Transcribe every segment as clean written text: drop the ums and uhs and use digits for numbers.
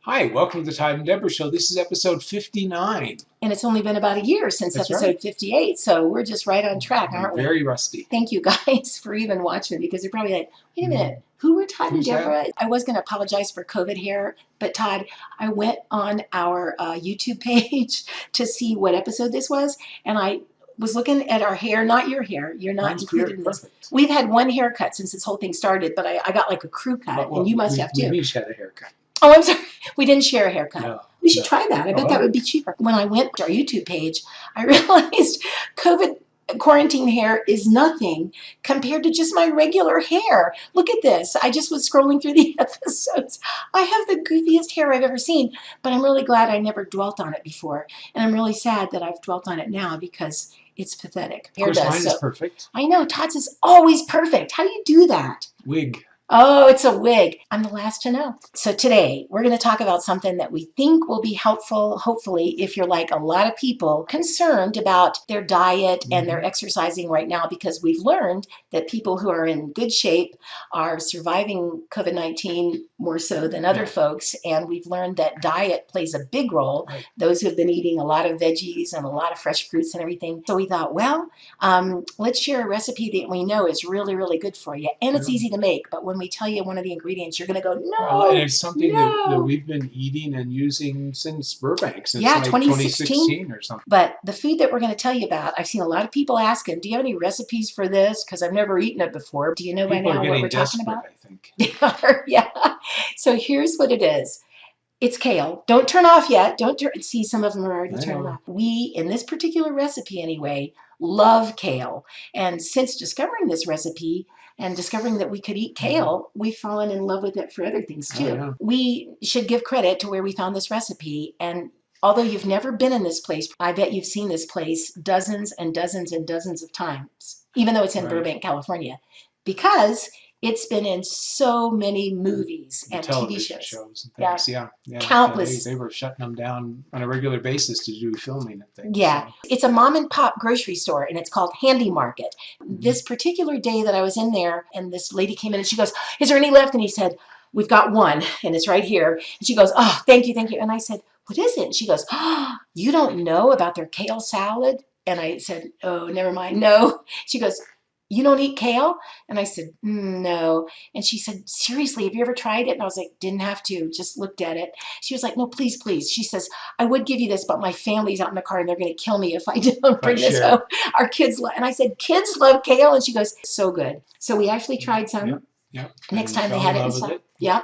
Hi, welcome to the Todd and Debra Show. This is episode 59. And it's only been about a year since That's episode right. 58, so we're just right on track, aren't we? Very rusty. Thank you guys for even watching, because you're probably like, wait a minute, who were Todd and Who's that? Debra? I was going to apologize for COVID hair, but Todd, I went on our YouTube page to see what episode this was, and I was looking at our hair, not your hair. You're not Mine's included in this. perfect. We've had one haircut since this whole thing started, but I got like a crew cut, and you must have too. We each had a haircut. Oh, I'm sorry. We didn't share a haircut. No, we should try that. I bet that would be cheaper. When I went to our YouTube page, I realized COVID quarantine hair is nothing compared to just my regular hair. Look at this. I just was scrolling through the episodes. I have the goofiest hair I've ever seen, but I'm really glad I never dwelt on it before. And I'm really sad that I've dwelt on it now because it's pathetic. Of course, mine is perfect. I know. Todd's is always perfect. How do you do that? Wig. Oh, it's a wig. I'm the last to know. So today we're going to talk about something that we think will be helpful, hopefully, if you're like a lot of people concerned about their diet and their exercising right now, because we've learned that people who are in good shape are surviving COVID-19 more so than other folks. And we've learned that diet plays a big role. Right. Those who have been eating a lot of veggies and a lot of fresh fruits and everything. So we thought, well, let's share a recipe that we know is really, really good for you. And it's easy to make. But when we tell you one of the ingredients, you're going to go, no. Well, and it's something that we've been eating and using since Burbank, since like 2016 or something. But the food that we're going to tell you about, I've seen a lot of people asking, do you have any recipes for this? Because I've never eaten it before. Do you know by now what we're talking about? I think. Yeah. So here's what it is. It's kale. Don't turn off yet. Don't see, some of them are already turned off. We, in this particular recipe anyway, love kale. And since discovering this recipe and discovering that we could eat kale, we've fallen in love with it for other things too. Yeah. We should give credit to where we found this recipe. And although you've never been in this place, I bet you've seen this place dozens and dozens and dozens of times, even though it's in Burbank, California, because it's been in so many movies and TV shows and things. Yeah. Countless. They were shutting them down on a regular basis to do filming and things. Yeah. So. It's a mom and pop grocery store, and it's called Handy Market. This particular day that I was in there, and this lady came in and she goes, is there any left? And he said, we've got one, and it's right here. And she goes, oh, thank you, thank you. And I said, what is it? And she goes, oh, you don't know about their kale salad? And I said, oh, never mind. No. She goes, you don't eat kale? And I said, no. And she said, seriously, have you ever tried it? And I was like, didn't have to, just looked at it. She was like, no, please, please. She says, I would give you this, but my family's out in the car and they're going to kill me if I don't bring this home. Our kids and I said, kids love kale? And she goes, so good. So we actually tried some. Yeah. Next time they had it inside. Yeah.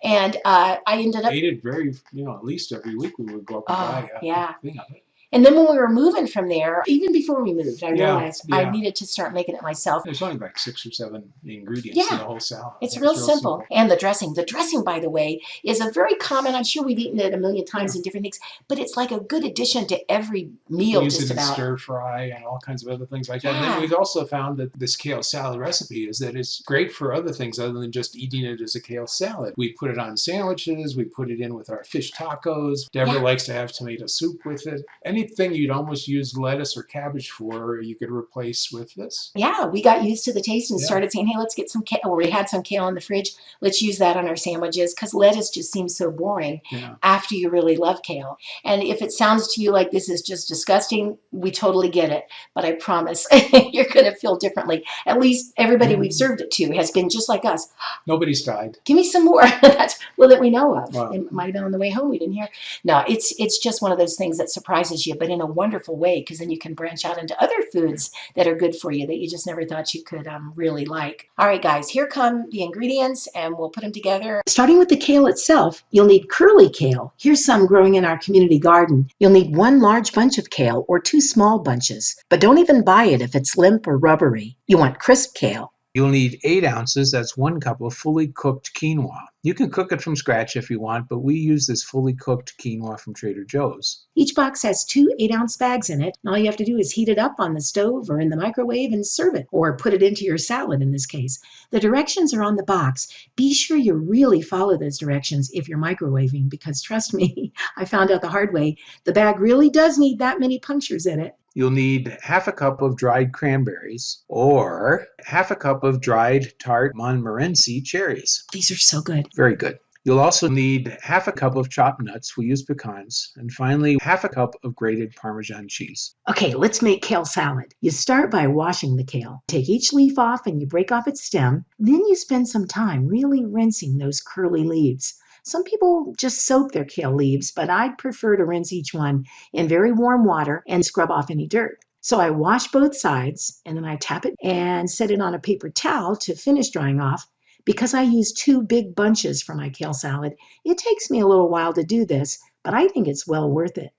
And I ended up. Ate it very, at least every week we would go up and buy a thing of it. And then when we were moving from there, even before we moved, I realized I needed to start making it myself. There's only like 6 or 7 ingredients in the whole salad. It's real simple. And the dressing, by the way, is a very common, I'm sure we've eaten it a million times in different things, but it's like a good addition to every meal. We use it in stir fry and all kinds of other things like that. And then we've also found that this kale salad recipe is that it's great for other things other than just eating it as a kale salad. We put it on sandwiches. We put it in with our fish tacos. Deborah likes to have tomato soup with it. Anything you'd almost use lettuce or cabbage for, you could replace with this. Yeah, we got used to the taste and started saying, hey, let's get some kale. Or we had some kale in the fridge. Let's use that on our sandwiches, because lettuce just seems so boring after you really love kale. And if it sounds to you like this is just disgusting, we totally get it. But I promise you're going to feel differently. At least everybody we've served it to has been just like us. Nobody's died. Give me some more. That's that we know of. Wow. It might have been on the way home. We didn't hear. No, it's just one of those things that surprises you, but in a wonderful way, because then you can branch out into other foods that are good for you that you just never thought you could really like. All right, guys, here come the ingredients, and we'll put them together. Starting with the kale itself, you'll need curly kale. Here's some growing in our community garden. You'll need 1 large bunch of kale or 2 small bunches, but don't even buy it if it's limp or rubbery. You want crisp kale. You'll need 8 ounces, that's 1 cup of fully cooked quinoa. You can cook it from scratch if you want, but we use this fully cooked quinoa from Trader Joe's. Each box has 2 8-ounce bags in it, and all you have to do is heat it up on the stove or in the microwave and serve it, or put it into your salad in this case. The directions are on the box. Be sure you really follow those directions if you're microwaving, because trust me, I found out the hard way, the bag really does need that many punctures in it. You'll need half a cup of dried cranberries or half a cup of dried tart Montmorency cherries. These are so good. Very good. You'll also need half a cup of chopped nuts. We use pecans. And finally, half a cup of grated Parmesan cheese. Okay, let's make kale salad. You start by washing the kale. Take each leaf off and you break off its stem. Then you spend some time really rinsing those curly leaves. Some people just soak their kale leaves, but I'd prefer to rinse each one in very warm water and scrub off any dirt. So I wash both sides and then I tap it and set it on a paper towel to finish drying off. Because I use 2 big bunches for my kale salad, it takes me a little while to do this, but I think it's well worth it.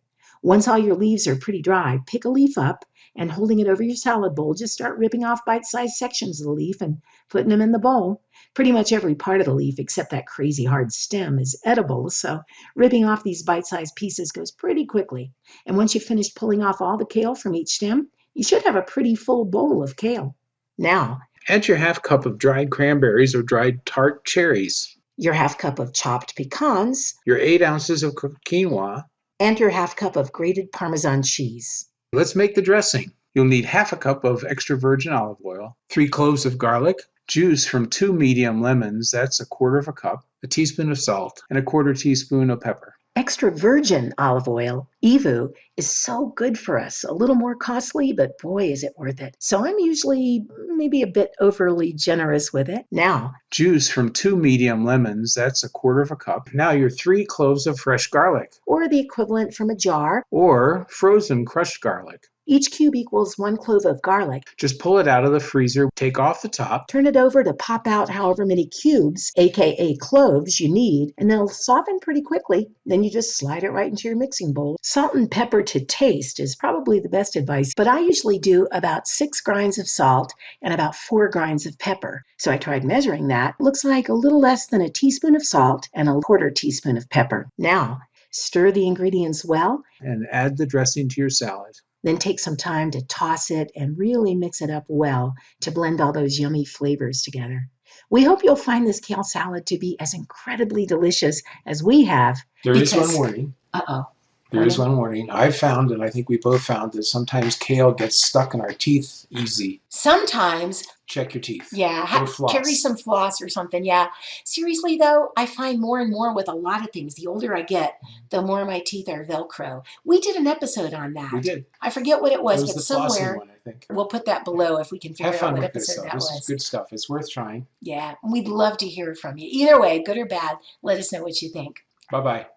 Once all your leaves are pretty dry, pick a leaf up and holding it over your salad bowl, just start ripping off bite-sized sections of the leaf and putting them in the bowl. Pretty much every part of the leaf except that crazy hard stem is edible, so ripping off these bite-sized pieces goes pretty quickly. And once you've finished pulling off all the kale from each stem, you should have a pretty full bowl of kale. Now, add your half cup of dried cranberries or dried tart cherries, your half cup of chopped pecans, your 8 ounces of quinoa, and your half cup of grated Parmesan cheese. Let's make the dressing. You'll need half a cup of extra virgin olive oil, 3 cloves of garlic, juice from 2 medium lemons, that's a quarter of a cup, a teaspoon of salt, and a quarter teaspoon of pepper. Extra virgin olive oil, EVOO, is so good for us. A little more costly, but boy, is it worth it. So I'm usually maybe a bit overly generous with it. Now, juice from 2 medium lemons, that's a quarter of a cup. Now your 3 cloves of fresh garlic. Or the equivalent from a jar. Or frozen crushed garlic. Each cube equals 1 clove of garlic. Just pull it out of the freezer, take off the top. Turn it over to pop out however many cubes, aka cloves, you need, and they'll soften pretty quickly. Then you just slide it right into your mixing bowl. Salt and pepper to taste is probably the best advice, but I usually do about 6 grinds of salt and about 4 grinds of pepper. So I tried measuring that. Looks like a little less than a teaspoon of salt and a quarter teaspoon of pepper. Now, stir the ingredients well. And add the dressing to your salad. Then take some time to toss it and really mix it up well to blend all those yummy flavors together. We hope you'll find this kale salad to be as incredibly delicious as we have. There is one warning. Uh-oh. There is one warning. I've found, and I think we both found, that sometimes kale gets stuck in our teeth easy. Sometimes. Check your teeth. Yeah, carry some floss or something. Yeah. Seriously, though, I find more and more with a lot of things. The older I get, the more my teeth are Velcro. We did an episode on that. We did. I forget what it was, but the somewhere one, I think. We'll put that below if we can figure Have fun out what with this episode stuff. that This was. is good stuff. It's worth trying. Yeah, we'd love to hear from you. Either way, good or bad, let us know what you think. Bye-bye.